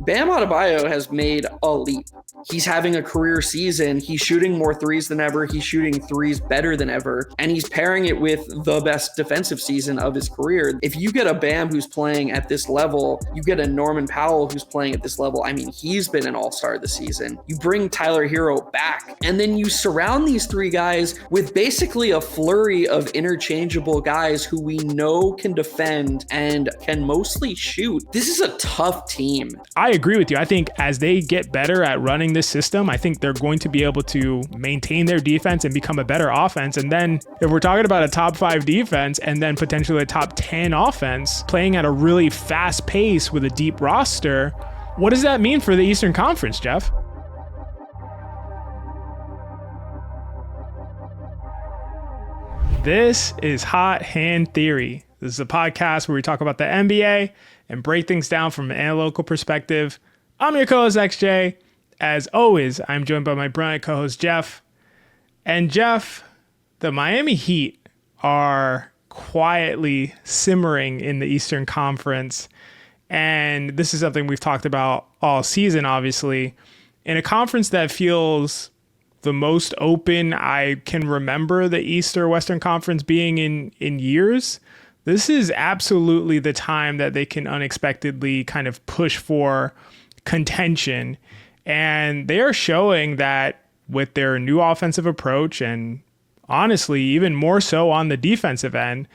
Bam Adebayo has made a leap. He's having a career season. He's shooting more threes than ever. He's shooting threes better than ever. And he's pairing it with the best defensive season of his career. If you get a Bam who's playing at this level, you get a Norman Powell who's playing at this level. I mean, he's been an all-star this season. You bring Tyler Herro back, and then you surround these three guys with basically a flurry of interchangeable guys who we know can defend and can mostly shoot. This is a tough team. I agree with you. I think as they get better at running this system, I think they're going to be able to maintain their defense and become a better offense. And then if we're talking about a top 5 defense and then potentially a top 10 offense playing at a really fast pace with a deep roster, what does that mean for the Eastern Conference, Geoff? This is Hot Hand Theory. This is a podcast where we talk about the NBA and break things down from an analytical perspective. I'm your co-host XJ. As always, I'm joined by my brilliant co-host Geoff. And Geoff, the Miami Heat are quietly simmering in the Eastern Conference. And this is something we've talked about all season, obviously. In a conference that feels the most open I can remember the East or Western Conference being in years, this is absolutely the time that they can unexpectedly kind of push for contention. And they are showing that with their new offensive approach, and honestly, even more so on the defensive end,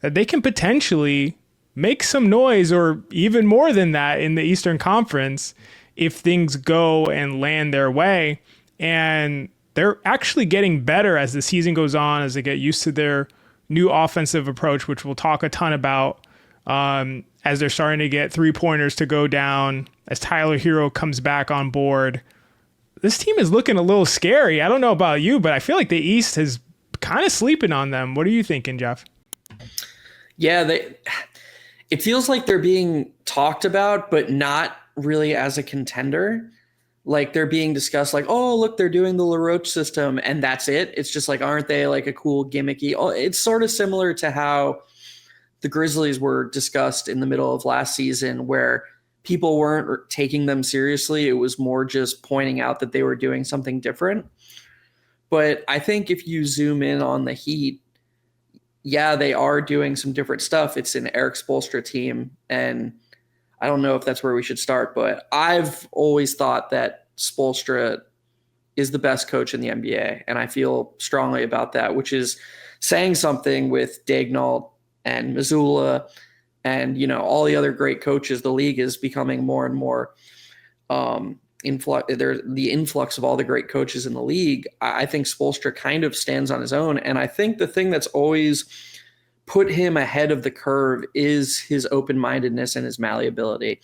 that they can potentially make some noise or even more than that in the Eastern Conference if things go and land their way. And they're actually getting better as the season goes on, as they get used to their new offensive approach, which we'll talk a ton about, as they're starting to get three-pointers to go down, as Tyler Herro comes back on board. This team is looking a little scary. I don't know about you, but I feel like the East is kind of sleeping on them. What are you thinking, Geoff? Yeah, it feels like they're being talked about, but not really as a contender. Like they're being discussed like, oh, look, they're doing the LaRoche system, and that's it. It's just like, aren't they like a cool gimmicky? Oh, it's sort of similar to how the Grizzlies were discussed in the middle of last season, where people weren't taking them seriously. It was more just pointing out that they were doing something different. But I think if you zoom in on the Heat, yeah, they are doing some different stuff. It's an Erik Spoelstra team, and I don't know if that's where we should start, but I've always thought that Spoelstra is the best coach in the NBA, and I feel strongly about that, which is saying something with Daigneault and Mazzulla and, you know, all the other great coaches. The league is becoming more and more the influx of all the great coaches in the league. I think Spoelstra kind of stands on his own, and I think the thing that's always put him ahead of the curve is his open-mindedness and his malleability.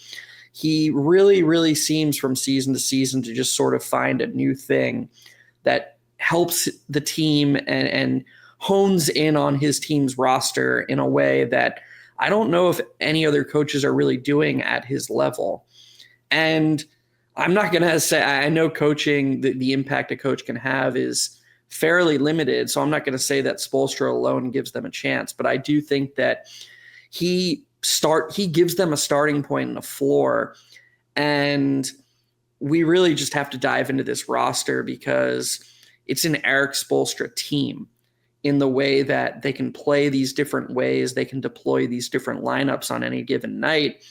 He really, really seems from season to season to just sort of find a new thing that helps the team and hones in on his team's roster in a way that I don't know if any other coaches are really doing at his level. And I'm not going to say, I know coaching, the impact a coach can have is fairly limited, so I'm not going to say that Spoelstra alone gives them a chance, but I do think that he gives them a starting point and a floor, and we really just have to dive into this roster because it's an Erik Spoelstra team in the way that they can play these different ways, they can deploy these different lineups on any given night.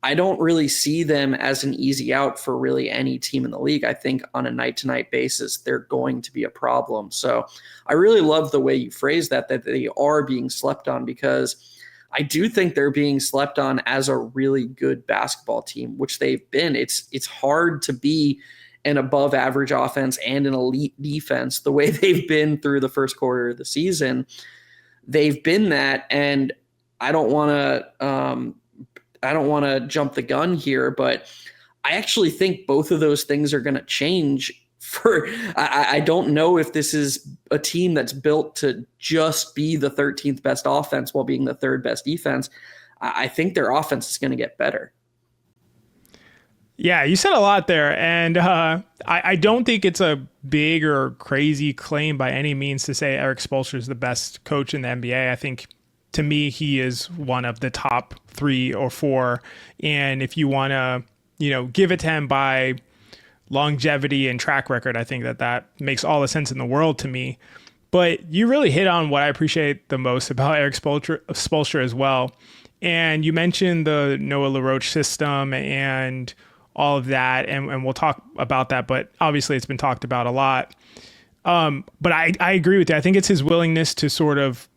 I don't really see them as an easy out for really any team in the league. I think on a night-to-night basis, they're going to be a problem. So I really love the way you phrase that they are being slept on, because I do think they're being slept on as a really good basketball team, which they've been. It's hard to be an above-average offense and an elite defense the way they've been through the first quarter of the season. They've been that, and I don't want to jump the gun here, but I actually think both of those things are going to change. I don't know if this is a team that's built to just be the 13th best offense while being the third best defense. I think their offense is going to get better. Yeah, you said a lot there, and I don't think it's a big or crazy claim by any means to say Erik Spoelstra is the best coach in the NBA. I think, to me, he is one of the top 3 or 4, and if you want to give it to him by longevity and track record. I think that makes all the sense in the world to me. But you really hit on what I appreciate the most about Erik Spoelstra as well. And you mentioned the Noah LaRoche system and all of that, and we'll talk about that, but obviously it's been talked about a lot. But I agree with you. I think it's his willingness to sort of,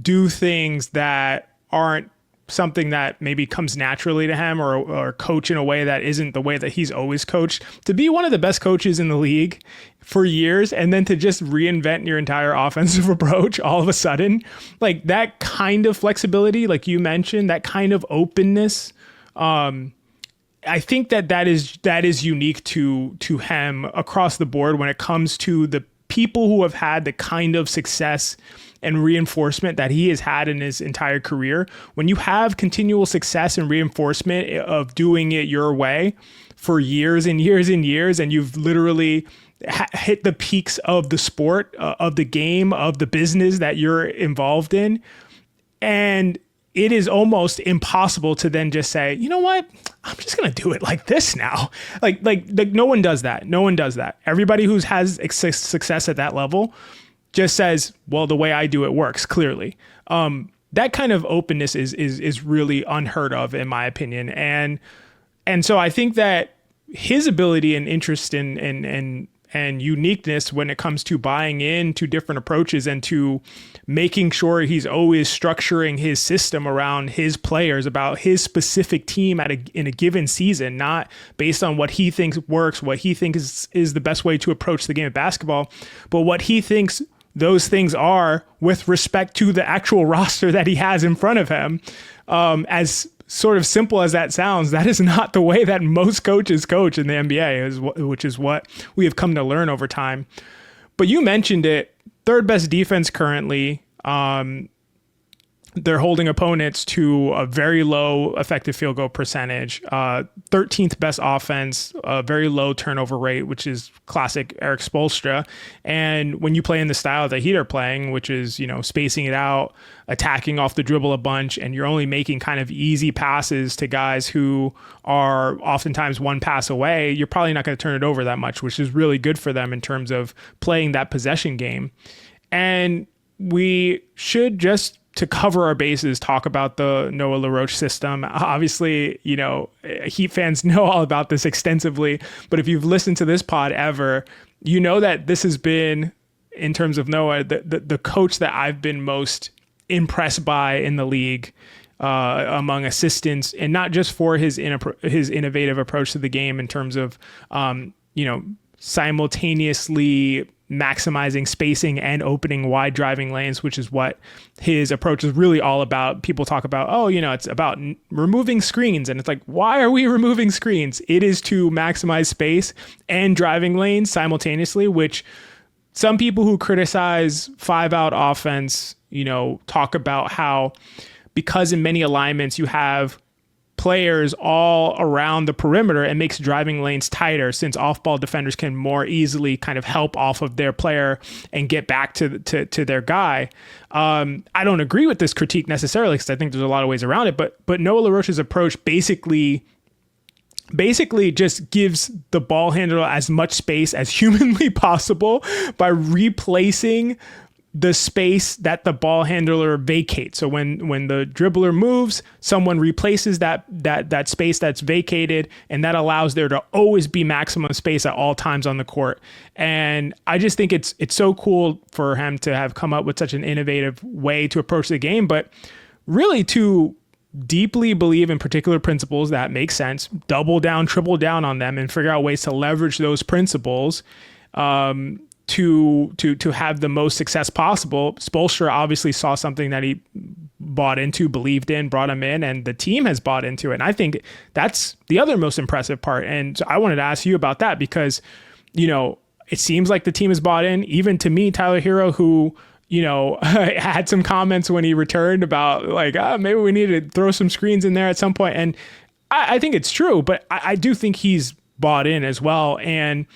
do things that aren't something that maybe comes naturally to him, or coach in a way that isn't the way that he's always coached, to be one of the best coaches in the league for years, and then to just reinvent your entire offensive approach all of a sudden. Like that kind of flexibility, like you mentioned, that kind of openness, I think that is unique to him across the board when it comes to the people who have had the kind of success and reinforcement that he has had in his entire career. When you have continual success and reinforcement of doing it your way for years and years and years, and you've literally hit the peaks of the sport, of the game, of the business that you're involved in, and it is almost impossible to then just say, you know what, I'm just going to do it like this now. Like no one does that. No one does that. Everybody who has success at that level just says, well, the way I do it works, clearly. That kind of openness is really unheard of, in my opinion. And so I think that his ability and interest and uniqueness when it comes to buying into different approaches and to making sure he's always structuring his system around his players, about his specific team in a given season, not based on what he thinks works, what he thinks is the best way to approach the game of basketball, but what he thinks those things are with respect to the actual roster that he has in front of him. As sort of simple as that sounds, that is not the way that most coaches coach in the NBA, which is what we have come to learn over time. But you mentioned it, third best defense currently. They're holding opponents to a very low effective field goal percentage, 13th best offense, a very low turnover rate, which is classic Erik Spoelstra. And when you play in the style that Heat are playing, which is, spacing it out, attacking off the dribble a bunch, and you're only making kind of easy passes to guys who are oftentimes one pass away, you're probably not going to turn it over that much, which is really good for them in terms of playing that possession game. And we should just, to cover our bases, talk about the Noah LaRoche system. Obviously, Heat fans know all about this extensively, but if you've listened to this pod ever, you know that this has been, in terms of Noah, the coach that I've been most impressed by in the league among assistants, and not just for his innovative approach to the game in terms of, simultaneously maximizing spacing and opening wide driving lanes, which is what his approach is really all about. People talk about, it's about removing screens. And it's like, why are we removing screens? It is to maximize space and driving lanes simultaneously, which some people who criticize 5-out offense, talk about how, because in many alignments you have players all around the perimeter, it makes driving lanes tighter, since off-ball defenders can more easily kind of help off of their player and get back to their guy. I don't agree with this critique necessarily, because I think there's a lot of ways around it, but Noah LaRoche's approach basically just gives the ball handler as much space as humanly possible by replacing the space that the ball handler vacates. So when the dribbler moves, someone replaces that space that's vacated, and that allows there to always be maximum space at all times on the court. And I just think it's so cool for him to have come up with such an innovative way to approach the game, but really to deeply believe in particular principles that make sense, double down, triple down on them, and figure out ways to leverage those principles to have the most success possible. Spoelstra obviously saw something that he bought into, believed in, brought him in, and the team has bought into it. And I think that's the other most impressive part. And so I wanted to ask you about that, because, it seems like the team has bought in. Even to me, Tyler Herro, who, had some comments when he returned about like, maybe we need to throw some screens in there at some point. And I think it's true, but I do think he's bought in as well. And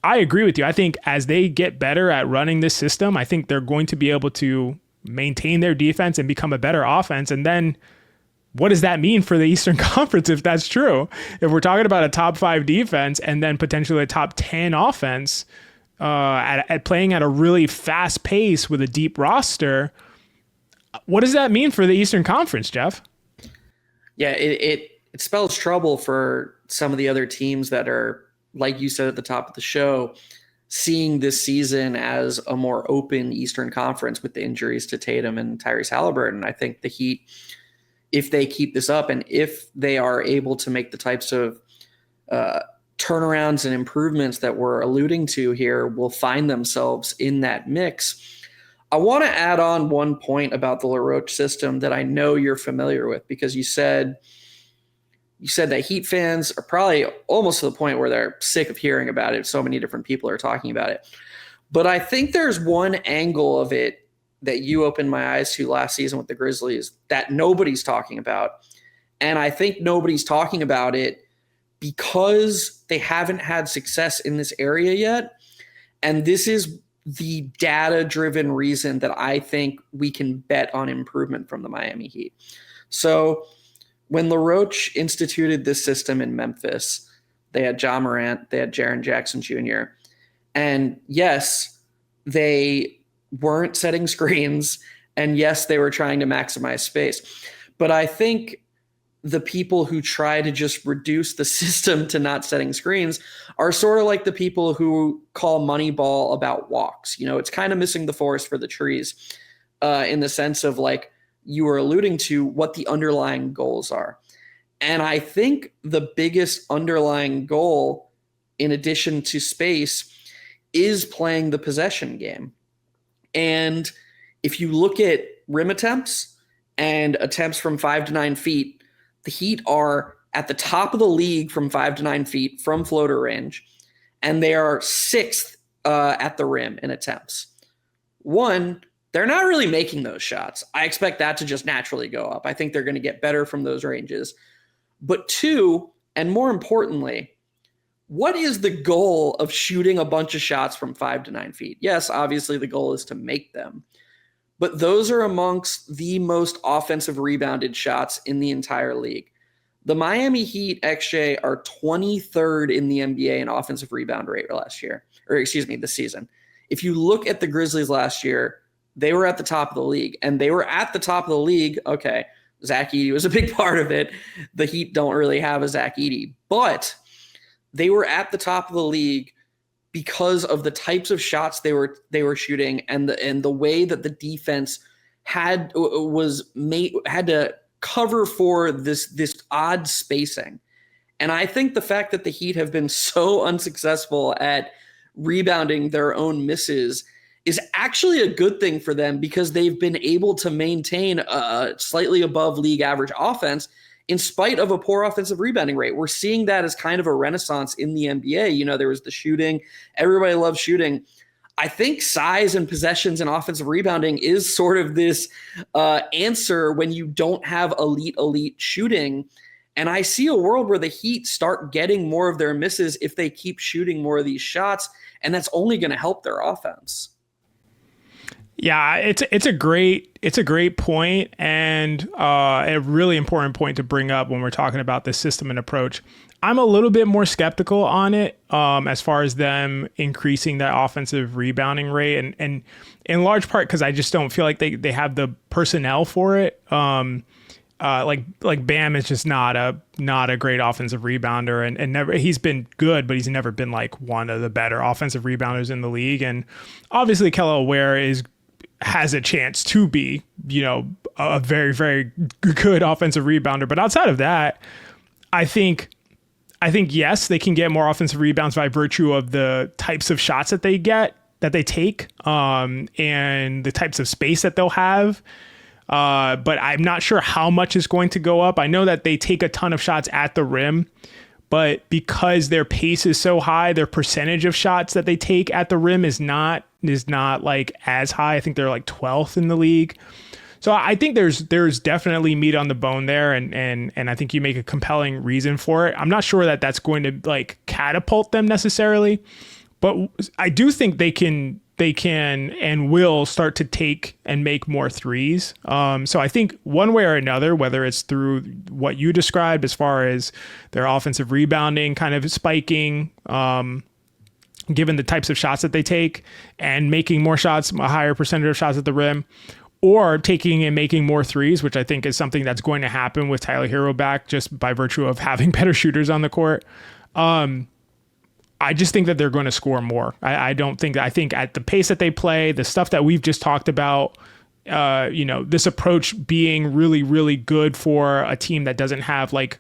I agree with you. I think as they get better at running this system, I think they're going to be able to maintain their defense and become a better offense. And then what does that mean for the Eastern Conference if that's true? If we're talking about a top 5 defense and then potentially a top 10 offense at playing at a really fast pace with a deep roster, what does that mean for the Eastern Conference, Geoff? Yeah, it spells trouble for some of the other teams that are, like you said at the top of the show, seeing this season as a more open Eastern Conference with the injuries to Tatum and Tyrese Halliburton. I think the Heat, if they keep this up and if they are able to make the types of turnarounds and improvements that we're alluding to here, will find themselves in that mix. I want to add on one point about the LaRoche system that I know you're familiar with, because you said that Heat fans are probably almost to the point where they're sick of hearing about it. So many different people are talking about it. But I think there's one angle of it that you opened my eyes to last season with the Grizzlies that nobody's talking about. And I think nobody's talking about it because they haven't had success in this area yet. And this is the data-driven reason that I think we can bet on improvement from the Miami Heat. So when LaRoche instituted this system in Memphis, they had Ja Morant, they had Jaren Jackson Jr. And yes, they weren't setting screens. And yes, they were trying to maximize space. But I think the people who try to just reduce the system to not setting screens are sort of like the people who call Moneyball about walks. You know, it's kind of missing the forest for the trees in the sense of, like you were alluding to, what the underlying goals are. And I think the biggest underlying goal, in addition to space, is playing the possession game. And if you look at rim attempts and attempts from 5 to 9 feet, the Heat are at the top of the league from 5 to 9 feet from floater range, and they are 6th at the rim in attempts. One, they're not really making those shots. I expect that to just naturally go up. I think they're going to get better from those ranges. But two, and more importantly, what is the goal of shooting a bunch of shots from 5 to 9 feet? Yes, obviously the goal is to make them. But those are amongst the most offensive rebounded shots in the entire league. The Miami Heat XJ are 23rd in the NBA in offensive rebound rate this season. If you look at the Grizzlies last year, they were at the top of the league, and they were at the top of the league. Okay, Zach Edey was a big part of it. The Heat don't really have a Zach Edey, but they were at the top of the league because of the types of shots they were shooting, and the way that the defense had to cover for this odd spacing. And I think the fact that the Heat have been so unsuccessful at rebounding their own misses is actually a good thing for them, because they've been able to maintain a slightly above league average offense in spite of a poor offensive rebounding rate. We're seeing that as kind of a renaissance in the NBA. You know, there was the shooting. Everybody loves shooting. I think size and possessions and offensive rebounding is sort of this answer when you don't have elite shooting. And I see a world where the Heat start getting more of their misses if they keep shooting more of these shots, and that's only going to help their offense. Yeah, it's a great point, and a really important point to bring up when we're talking about this system and approach. I'm a little bit more skeptical on it as far as them increasing that offensive rebounding rate, and in large part because I just don't feel like they have the personnel for it. Like Bam is just not a great offensive rebounder, and never, he's been good, but he's never been like one of the better offensive rebounders in the league. And obviously Kel'el Ware has a chance to be, you know, a very, very good offensive rebounder. But outside of that, I think yes, they can get more offensive rebounds by virtue of the types of shots that they take, and the types of space that they'll have. But I'm not sure how much is going to go up. I know that they take a ton of shots at the rim, but because their pace is so high, their percentage of shots that they take at the rim is not like as high. I think they're like 12th in the league. So I think there's definitely meat on the bone there, and I think you make a compelling reason for it. I'm not sure that that's going to like catapult them necessarily, but I do think they can they can and will start to take and make more threes. So I think one way or another, whether it's through what you described as far as their offensive rebounding kind of spiking, given the types of shots that they take and making more shots, a higher percentage of shots at the rim, or taking and making more threes, which I think is something that's going to happen with Tyler Herro back just by virtue of having better shooters on the court. I just think that they're going to score more. I think at the pace that they play, the stuff that we've just talked about, this approach being really, really good for a team that doesn't have like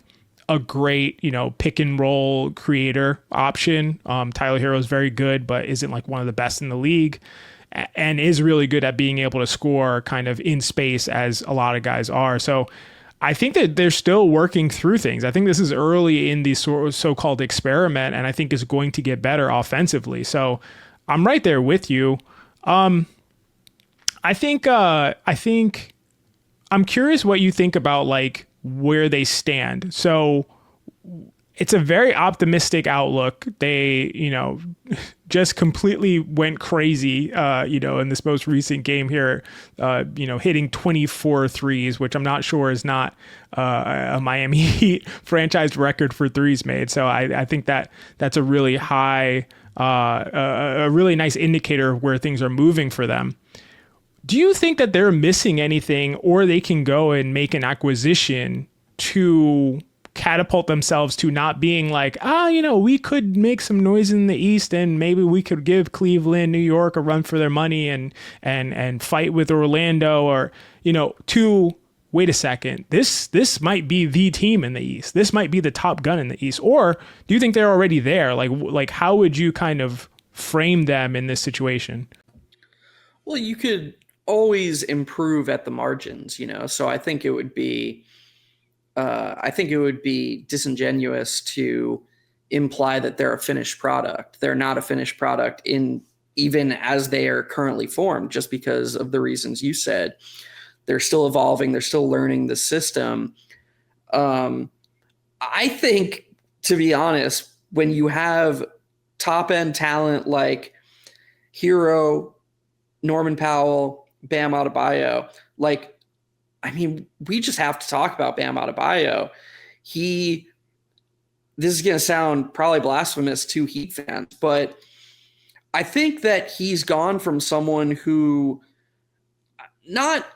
a great, pick and roll creator option. Tyler Herro is very good, but isn't like one of the best in the league, and is really good at being able to score kind of in space as a lot of guys are. So I think that they're still working through things. I think this is early in the so-called experiment, and I think is going to get better offensively. So I'm right there with you. I think I'm curious what you think about like where they stand. So it's a very optimistic outlook. They, just completely went crazy, in this most recent game here, hitting 24 threes, which I'm not sure is not a Miami Heat franchise record for threes made. So I think that's a really high, a really nice indicator of where things are moving for them. Do you think that they're missing anything, or they can go and make an acquisition to catapult themselves to not being like, we could make some noise in the East and maybe we could give Cleveland, New York a run for their money and fight with Orlando, or, to wait a second, this might be the team in the East. This might be the top gun in the East. Or do you think they're already there? Like how would you kind of frame them in this situation? Well, you could always improve at the margins, so I think it would be disingenuous to imply that they're a finished product. They're not a finished product even as they are currently formed, just because of the reasons you said. They're still evolving. They're still learning the system. I think, to be honest, when you have top end talent like Herro, Norman Powell, Bam Adebayo, we just have to talk about Bam Adebayo. This is going to sound probably blasphemous to Heat fans, but I think that he's gone from someone who not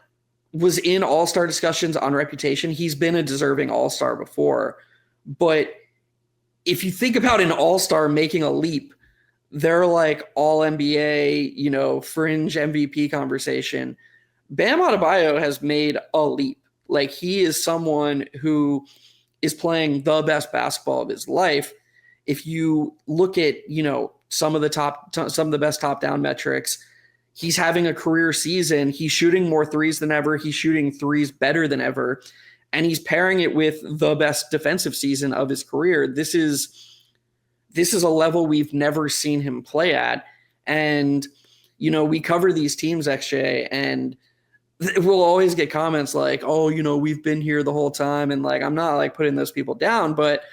was in all-star discussions on reputation. He's been a deserving all-star before, but if you think about an all-star making a leap, they're like all NBA, fringe MVP conversation. Bam Adebayo has made a leap. Like, he is someone who is playing the best basketball of his life. If you look at, some of the best top-down metrics, he's having a career season. He's shooting more threes than ever. He's shooting threes better than ever. And he's pairing it with the best defensive season of his career. This is a level we've never seen him play at. And, we cover these teams, XJ, and we'll always get comments like, we've been here the whole time. And I'm not putting those people down, but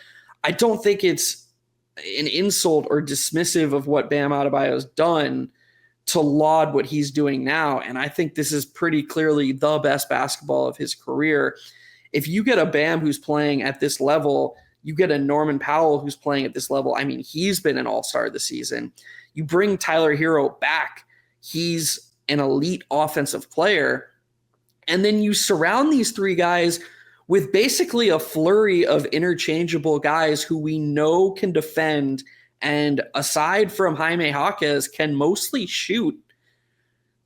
I don't think it's an insult or dismissive of what Bam Adebayo's done to laud what he's doing now. And I think this is pretty clearly the best basketball of his career. If you get a Bam who's playing at this level, you get a Norman Powell who's playing at this level. He's been an all-star this season. You bring Tyler Herro back. He's an elite offensive player. And then you surround these three guys with basically a flurry of interchangeable guys who we know can defend, and aside from Jaime Jaquez, can mostly shoot.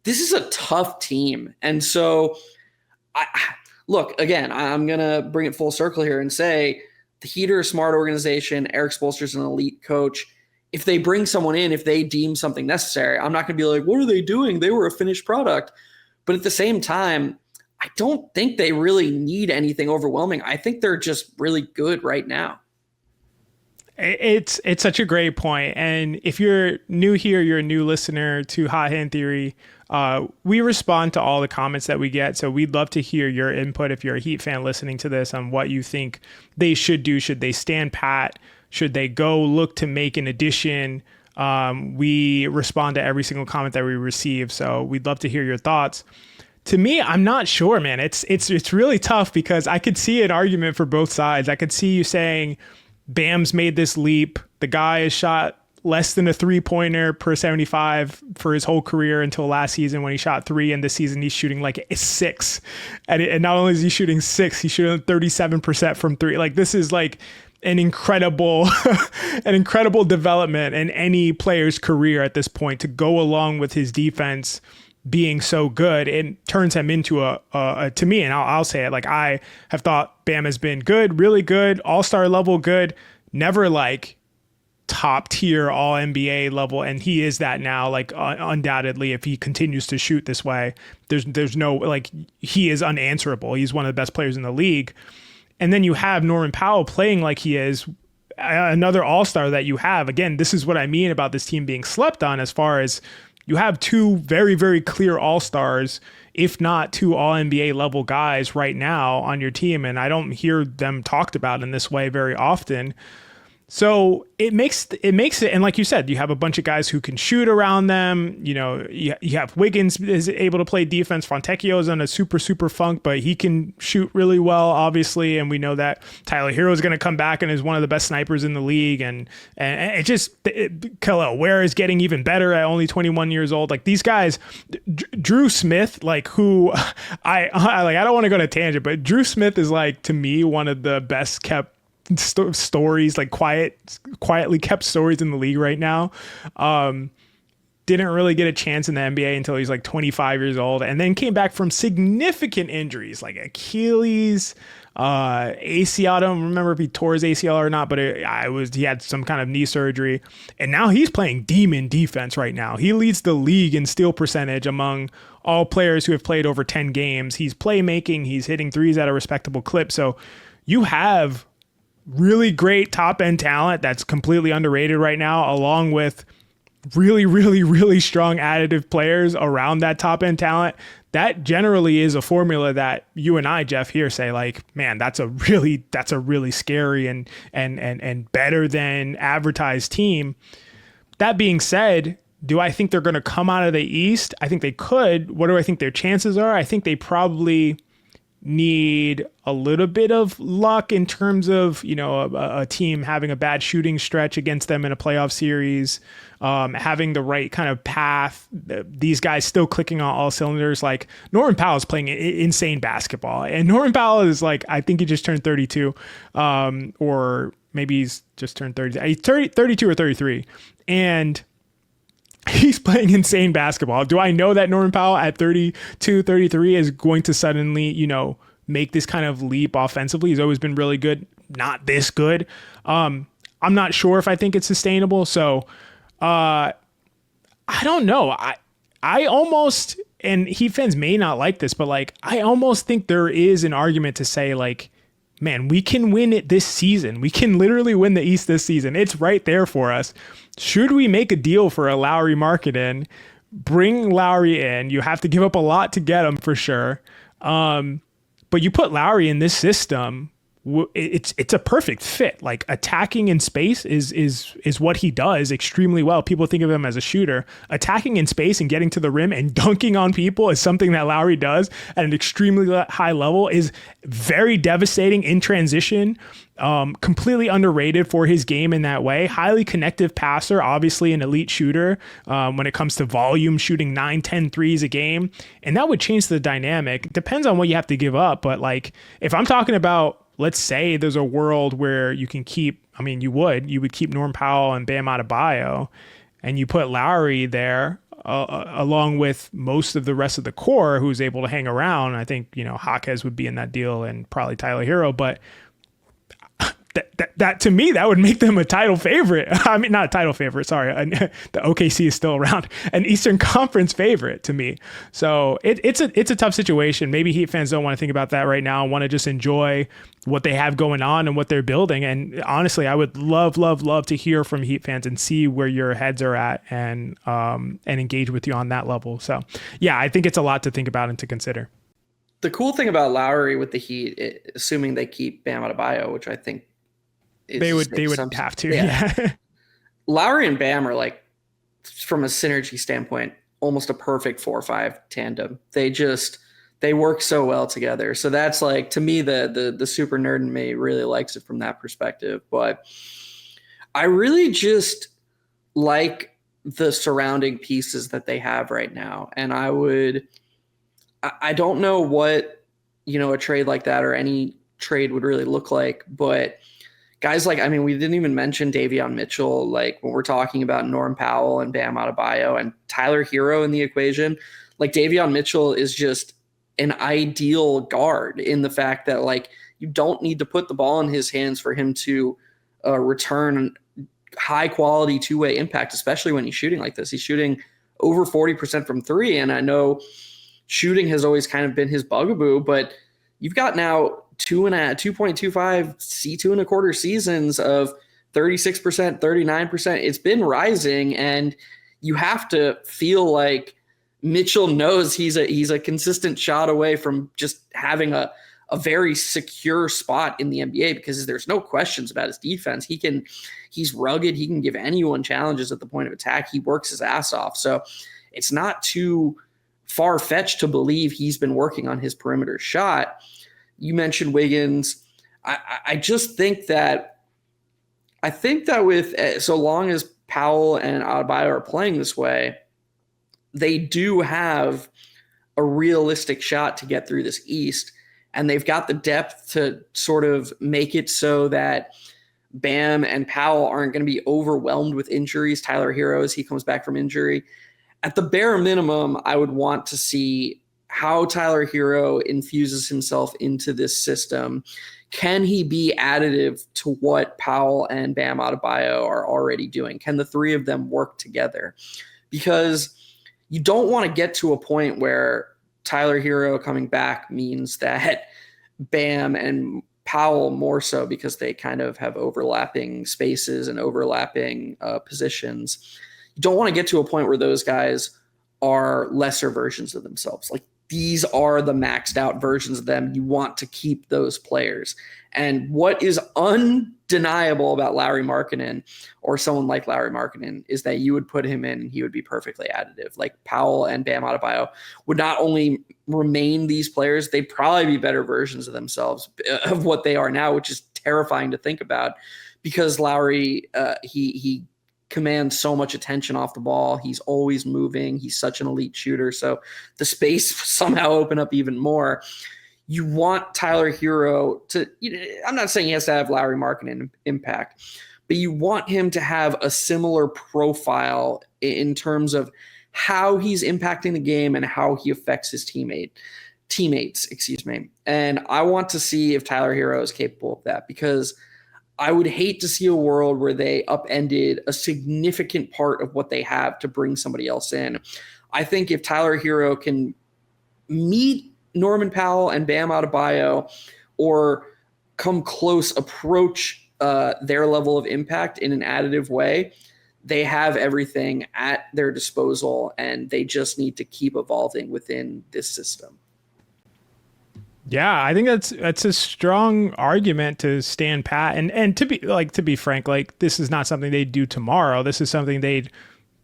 This is a tough team. And so, look, again, I'm going to bring it full circle here and say the Heat are a smart organization. Erik Spoelstra is an elite coach. If they bring someone in, if they deem something necessary, I'm not going to be like, what are they doing? They were a finished product. But at the same time, I don't think they really need anything overwhelming. I think they're just really good right now. It's such a great point. And if you're new here, you're a new listener to Hot Hand Theory, we respond to all the comments that we get. So we'd love to hear your input if you're a Heat fan listening to this on what you think they should do. Should they stand pat? Should they go look to make an addition? We respond to every single comment that we receive, so we'd love to hear your thoughts. To me, I'm not sure, man. It's really tough because I could see an argument for both sides. I could see you saying Bam's made this leap. The guy has shot less than a 3-pointer per 75 for his whole career until last season when he shot 3, and this season he's shooting like a 6. And not only is he shooting 6, he's shooting 37% from 3. Like, this is like an incredible an incredible development in any player's career at this point, to go along with his defense being so good. It turns him into a to me, and I'll say it, like, I have thought Bam has been good, really good, all-star level good, never like top tier all NBA level, and he is that now, like, undoubtedly. If he continues to shoot this way, there's no, like, he is unanswerable. He's one of the best players in the league. And then you have Norman Powell playing like he is, another all-star that you have. Again, this is what I mean about this team being slept on, as far as you have two very, very clear all-stars, if not two all-NBA level guys right now on your team, and I don't hear them talked about in this way very often. So it makes it, and like you said, you have a bunch of guys who can shoot around them. You know, you have Wiggins is able to play defense. Fontecchio is on a super funk, but he can shoot really well, obviously. And we know that Tyler Herro is going to come back and is one of the best snipers in the league. And it just, Kel'el Ware is getting even better at only 21 years old. Like, these guys, Drew Smith, like, who I don't want to go on a tangent, but Drew Smith is, like, to me, one of the best kept stories, like quietly kept stories in the league right now. Didn't really get a chance in the NBA until he's like 25 years old, and then came back from significant injuries like Achilles, ACL. I don't remember if he tore his ACL or not, but he had some kind of knee surgery, and now he's playing demon defense right now. He leads the league in steal percentage among all players who have played over 10 games. He's playmaking, he's hitting threes at a respectable clip. So you have really great top end talent that's completely underrated right now, along with really strong additive players around that top end talent. That generally is a formula that you and I, Geoff, here say, like, man, that's a really scary and better than advertised team. That being said, do I think they're going to come out of the East? I think they could. What do I think their chances are? I think they probably need a little bit of luck in terms of, you know, a team having a bad shooting stretch against them in a playoff series, having the right kind of path, these guys still clicking on all cylinders. Like, Norman Powell is playing insane basketball, and Norman Powell is, like, I think he just turned 32, or maybe he's just turned 30. He's 32 or 33, and he's playing insane basketball. Do I know that Norman Powell at 32, 33 is going to suddenly, you know, make this kind of leap offensively? He's always been really good, not this good. I'm not sure if I think it's sustainable. So I don't know. I almost, and Heat fans may not like this, but, like, I almost think there is an argument to say, like, man, we can win it this season. We can literally win the East this season. It's right there for us. Should we make a deal for a Lauri Markkanen? Bring Lauri in. You have to give up a lot to get him, for sure. But you put Lauri in this system, it's a perfect fit. Like, attacking in space is what he does extremely well. People think of him as a shooter. Attacking in space and getting to the rim and dunking on people is something that Lauri does at an extremely high level, is very devastating in transition. Completely underrated for his game in that way. Highly connective passer, obviously an elite shooter when it comes to volume, shooting 9-10 threes a game. And that would change the dynamic. It depends on what you have to give up. But, like, if I'm talking about, let's say there's a world where you can keep, I mean, you would keep Norman Powell and Bam Adebayo, and you put Lauri there along with most of the rest of the core who's able to hang around. I think, you know, Jaquez would be in that deal, and probably Tyler Herro, but that to me, that would make them a title favorite. I mean, not a title favorite, sorry. The OKC is still around. An Eastern Conference favorite to me. So it's a tough situation. Maybe Heat fans don't want to think about that right now, want to just enjoy what they have going on and what they're building. And honestly, I would love to hear from Heat fans and see where your heads are at, and engage with you on that level. So yeah, I think it's a lot to think about and to consider. The cool thing about Lauri with the Heat, assuming they keep Bam Adebayo, which I think they would have to. Yeah. Lauri and Bam are, like, from a synergy standpoint, almost a perfect 4-5 tandem. They work so well together. So that's like, to me, the super nerd in me really likes it from that perspective. But I really just like the surrounding pieces that they have right now. And I don't know what, a trade like that or any trade would really look like, but guys like, I mean, we didn't even mention Davion Mitchell, like when we're talking about Norman Powell and Bam Adebayo and Tyler Herro in the equation. Like Davion Mitchell is just an ideal guard in the fact that like you don't need to put the ball in his hands for him to return high quality two-way impact, especially when he's shooting like this. He's shooting over 40% from three. And I know shooting has always kind of been his bugaboo, but you've got now 2.25 C2.25 seasons of 36%, 39%. It's been rising, and you have to feel like Mitchell knows he's a consistent shot away from just having a very secure spot in the NBA, because there's no questions about his defense. He's rugged. He can give anyone challenges at the point of attack. He works his ass off. So it's not too far-fetched to believe he's been working on his perimeter shot. You mentioned Wiggins. I just think that with so long as Powell and Adebayo are playing this way, they do have a realistic shot to get through this East, and they've got the depth to sort of make it so that Bam and Powell aren't going to be overwhelmed with injuries. Tyler Herro, as he comes back from injury. At the bare minimum, I would want to see how Tyler Herro infuses himself into this system. Can he be additive to what Powell and Bam Adebayo are already doing? Can the three of them work together? Because you don't want to get to a point where Tyler Herro coming back means that Bam and Powell, more so because they kind of have overlapping spaces and overlapping positions. You don't want to get to a point where those guys are lesser versions of themselves. Like, these are the maxed out versions of them. You want to keep those players. And what is undeniable about Lauri Markkanen, or someone like Lauri Markkanen, is that you would put him in and he would be perfectly additive. Like Powell and Bam Adebayo would not only remain these players, they'd probably be better versions of themselves, of what they are now, which is terrifying to think about, because Lauri, he commands so much attention off the ball. He's always moving. He's such an elite shooter. So the space somehow open up even more. You want Tyler Herro to, I'm not saying he has to have Lauri Markkanen impact, but you want him to have a similar profile in terms of how he's impacting the game and how he affects his teammates. And I want to see if Tyler Herro is capable of that, because I would hate to see a world where they upended a significant part of what they have to bring somebody else in. I think if Tyler Herro can meet Norman Powell and Bam Adebayo, or come close, approach their level of impact in an additive way, they have everything at their disposal, and they just need to keep evolving within this system. Yeah, I think that's a strong argument to stand pat, and to be frank, like, this is not something they'd do tomorrow. This is something they'd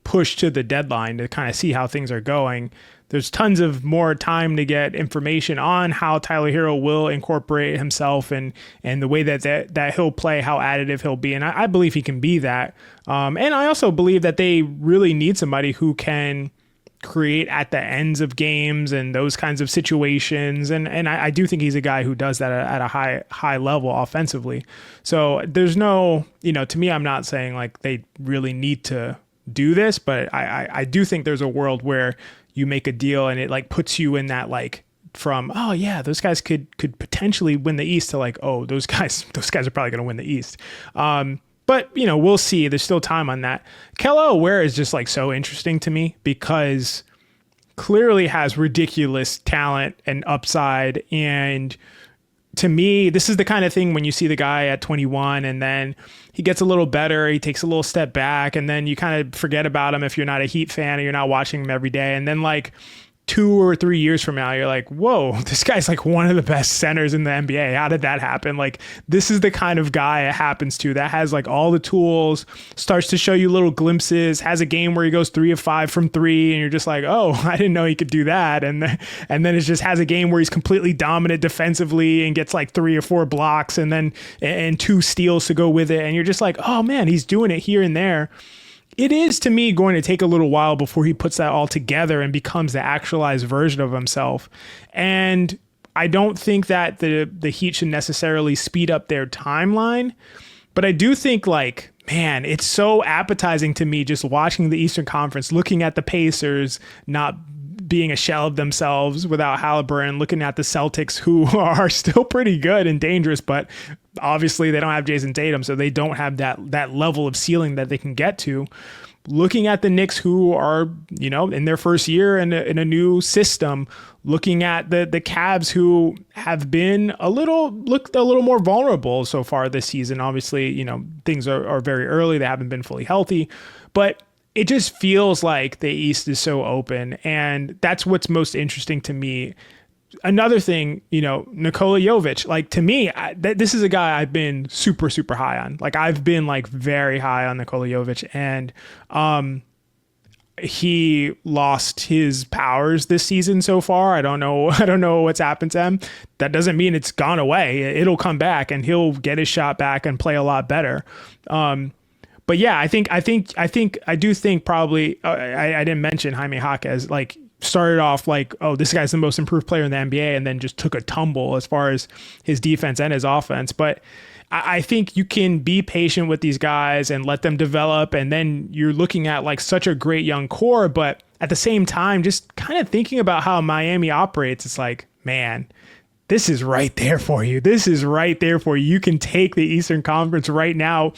push to the deadline to kind of see how things are going. There's tons of more time to get information on how Tyler Herro will incorporate himself and the way that he'll play, how additive he'll be, and I believe he can be that. And I also believe that they really need somebody who can create at the ends of games and those kinds of situations. And I do think he's a guy who does that at a high level offensively. So there's no, to me, I'm not saying like they really need to do this, but I do think there's a world where you make a deal and it like puts you in that, like, from, oh yeah, those guys could potentially win the East, to like, oh, those guys are probably going to win the East. But, we'll see. There's still time on that. Kel'el Ware is just like so interesting to me, because clearly has ridiculous talent and upside. And to me, this is the kind of thing when you see the guy at 21 and then he gets a little better, he takes a little step back, and then you kind of forget about him if you're not a Heat fan or you're not watching him every day. And then like 2 or 3 years from now, you're like, whoa, this guy's like one of the best centers in the NBA. How did that happen? Like, this is the kind of guy it happens to, that has like all the tools, starts to show you little glimpses, has a game where he goes 3 of 5 from 3, and you're just like, oh, I didn't know he could do that. And then it just has a game where he's completely dominant defensively and gets like 3 or 4 blocks and 2 steals to go with it. And you're just like, oh man, he's doing it here and there. It is, to me, going to take a little while before he puts that all together and becomes the actualized version of himself. And I don't think that the Heat should necessarily speed up their timeline, but I do think, like, man, it's so appetizing to me just watching the Eastern Conference, looking at the Pacers not being a shell of themselves without Haliburton, looking at the Celtics, who are still pretty good and dangerous, but obviously they don't have Jason Tatum, so they don't have that level of ceiling that they can get to. Looking at the Knicks, who are, you know, in their first year in a new system, looking at the Cavs, who have been looked a little more vulnerable so far this season. Obviously, you know, things are very early. They haven't been fully healthy, but it just feels like the East is so open, and that's what's most interesting to me. Another thing, you know, Nikola Jovic, like, to me, this is a guy I've been super, super high on. Like, I've been like very high on Nikola Jovic, and he lost his powers this season so far. I don't know what's happened to him. That doesn't mean it's gone away. It'll come back, and he'll get his shot back and play a lot better. But yeah, I do think probably I didn't mention Jaime Jaquez, like, started off like, oh, this guy's the most improved player in the NBA, and then just took a tumble as far as his defense and his offense. But I think you can be patient with these guys and let them develop, and then you're looking at like such a great young core. But at the same time, just kind of thinking about how Miami operates, it's like, man, this is right there for you. This is right there for you. You can take the Eastern Conference right now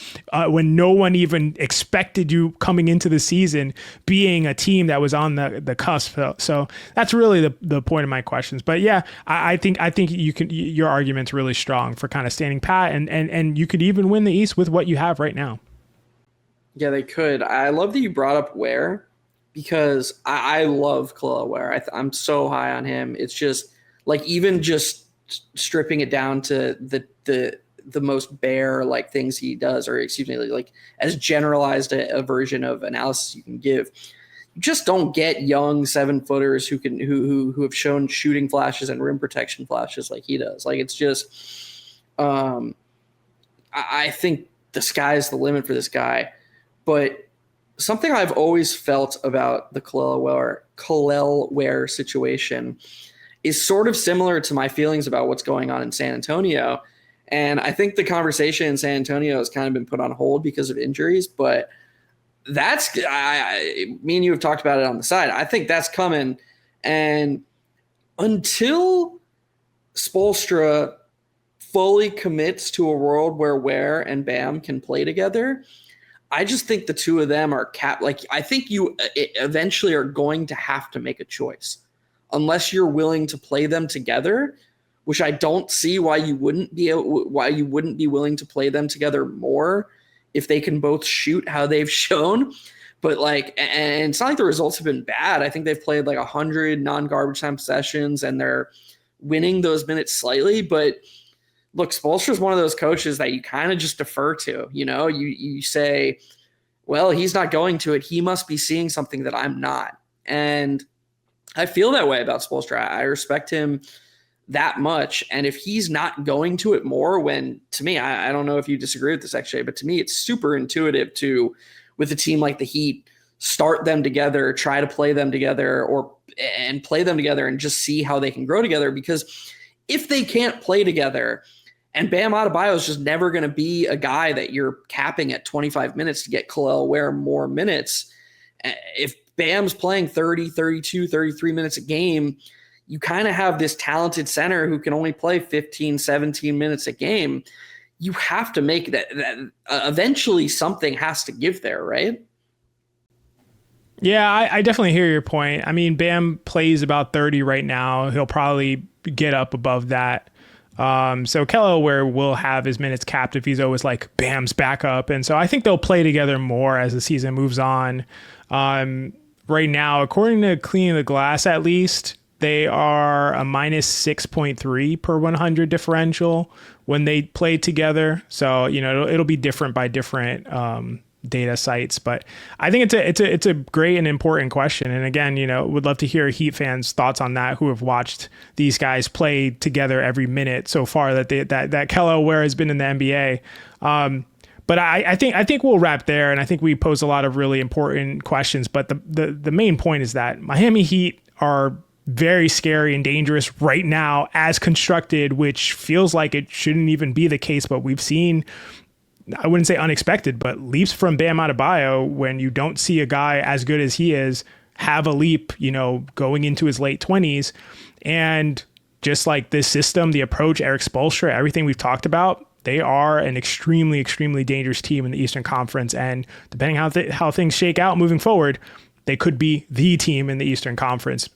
when no one even expected you coming into the season being a team that was on the cusp. So that's really the point of my questions. But yeah, I think your argument's really strong for kind of standing pat, and you could even win the East with what you have right now. Yeah, they could. I love that you brought up Ware, because I love Kel'el Ware. I'm so high on him. It's just, like, even just stripping it down to the most bare, like, things he does, or excuse me, like as generalized a version of analysis you can give. You just don't get young 7-footers who have shown shooting flashes and rim protection flashes like he does. Like, it's just, I think the sky's the limit for this guy. But something I've always felt about the Kel'el Ware situation is sort of similar to my feelings about what's going on in San Antonio. And I think the conversation in San Antonio has kind of been put on hold because of injuries, but me and you have talked about it on the side. I think that's coming. And until Spoelstra fully commits to a world where Ware and Bam can play together, I just think the two of them are I think you eventually are going to have to make a choice. Unless you're willing to play them together, which I don't see why you wouldn't be willing to play them together more if they can both shoot how they've shown. But like, and it's not like the results have been bad. I think they've played like 100 non-garbage time possessions, and they're winning those minutes slightly. But look, Spoelstra is one of those coaches that you kind of just defer to. You know, you say, well, he's not going to it. He must be seeing something that I'm not. And I feel that way about Spoelstra. I respect him that much. And if he's not going to it more, when, to me, I don't know if you disagree with this, XJ, but to me, it's super intuitive to, with a team like the Heat, start them together, try to play them together, and play them together and just see how they can grow together. Because if they can't play together, and Bam Adebayo is just never going to be a guy that you're capping at 25 minutes to get Kel'el Ware more minutes. If Bam's playing 30, 32, 33 minutes a game, you kind of have this talented center who can only play 15, 17 minutes a game. You have to make that eventually something has to give there, right? Yeah, I definitely hear your point. I mean, Bam plays about 30 right now. He'll probably get up above that. So Kel'el Ware will have his minutes capped if he's always like Bam's backup. And so I think they'll play together more as the season moves on. right now, according to Cleaning the Glass, at least, they are a minus 6.3 per 100 differential when they play together. So, it'll be different by different data sites, but I think it's a great and important question. And again, would love to hear Heat fans' thoughts on that, who have watched these guys play together every minute so far that Kel'el Ware has been in the NBA. But I think we'll wrap there, and I think we pose a lot of really important questions. But the main point is that Miami Heat are very scary and dangerous right now as constructed, which feels like it shouldn't even be the case. But we've seen, I wouldn't say unexpected, but leaps from Bam Adebayo when you don't see a guy as good as he is have a leap, going into his late 20s. And just like this system, the approach, Erik Spoelstra, everything we've talked about, they are an extremely, extremely dangerous team in the Eastern Conference. And depending how things shake out moving forward, they could be the team in the Eastern Conference.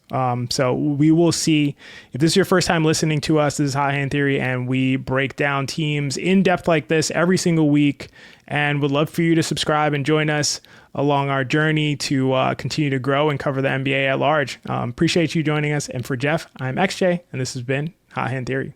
So we will see. If this is your first time listening to us, this is Hot Hand Theory, and we break down teams in depth like this every single week, and would love for you to subscribe and join us along our journey to continue to grow and cover the NBA at large. Appreciate you joining us. And for Geoff, I'm XJ, and this has been Hot Hand Theory.